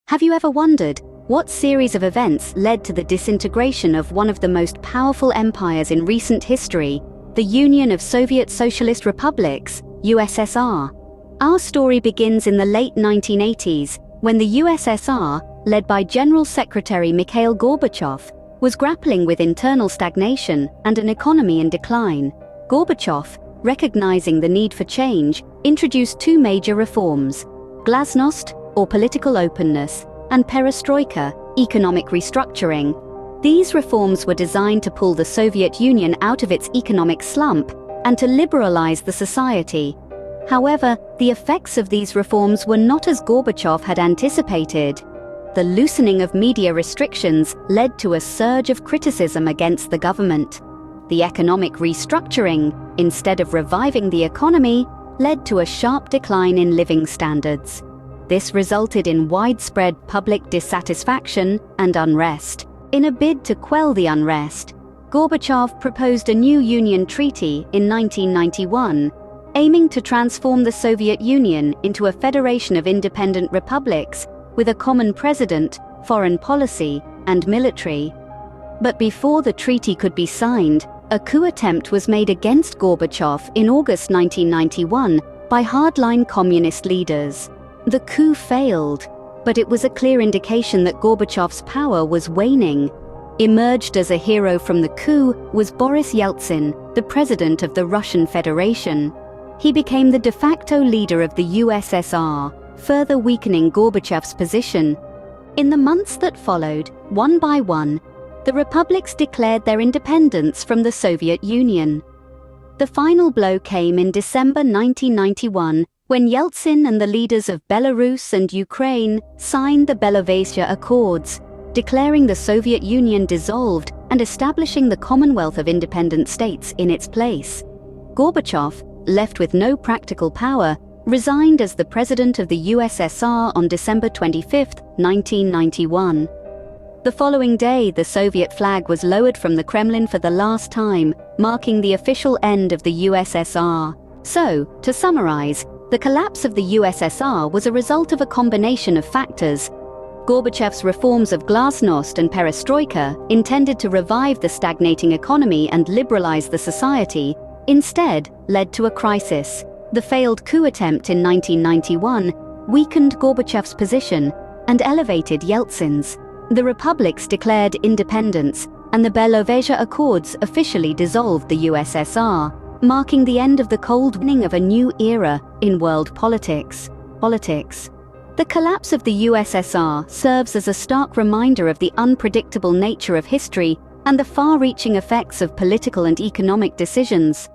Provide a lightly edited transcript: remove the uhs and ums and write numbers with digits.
Have you ever wondered what series of events led to the disintegration of one of the most powerful empires in recent history, the Union of Soviet Socialist Republics, USSR? Our story begins in the late 1980s, when the USSR, led by General Secretary Mikhail Gorbachev, was grappling with internal stagnation and an economy in decline. Gorbachev, recognizing the need for change, introduced two major reforms: glasnost, or political openness, and perestroika, economic restructuring. These reforms were designed to pull the Soviet Union out of its economic slump and to liberalize the society. However, the effects of these reforms were not as Gorbachev had anticipated. The loosening of media restrictions led to a surge of criticism against the government. The economic restructuring, instead of reviving the economy, led to a sharp decline in living standards. This resulted in widespread public dissatisfaction and unrest. In a bid to quell the unrest, Gorbachev proposed a new Union treaty in 1991, aiming to transform the Soviet Union into a federation of independent republics with a common president, foreign policy, and military. But before the treaty could be signed, a coup attempt was made against Gorbachev in August 1991 by hardline communist leaders. The coup failed, but it was a clear indication that Gorbachev's power was waning. Emerged as a hero from the coup was Boris Yeltsin, the president of the Russian Federation. He became the de facto leader of the USSR, further weakening Gorbachev's position. In the months that followed, one by one, the republics declared their independence from the Soviet Union. The final blow came in December 1991, when Yeltsin and the leaders of Belarus and Ukraine signed the Belovezh Accords, declaring the Soviet Union dissolved and establishing the Commonwealth of Independent States in its place. Gorbachev, left with no practical power, resigned as the president of the USSR on December 25, 1991. The following day, the Soviet flag was lowered from the Kremlin for the last time, marking the official end of the USSR. So, to summarize, the collapse of the USSR was a result of a combination of factors. Gorbachev's reforms of glasnost and perestroika, intended to revive the stagnating economy and liberalize the society, instead led to a crisis. The failed coup attempt in 1991 weakened Gorbachev's position and elevated Yeltsin's. The republics declared independence, and the Belovezh Accords officially dissolved the USSR, marking the end of the cold beginning of a new era in world politics. The collapse of the USSR serves as a stark reminder of the unpredictable nature of history and the far-reaching effects of political and economic decisions.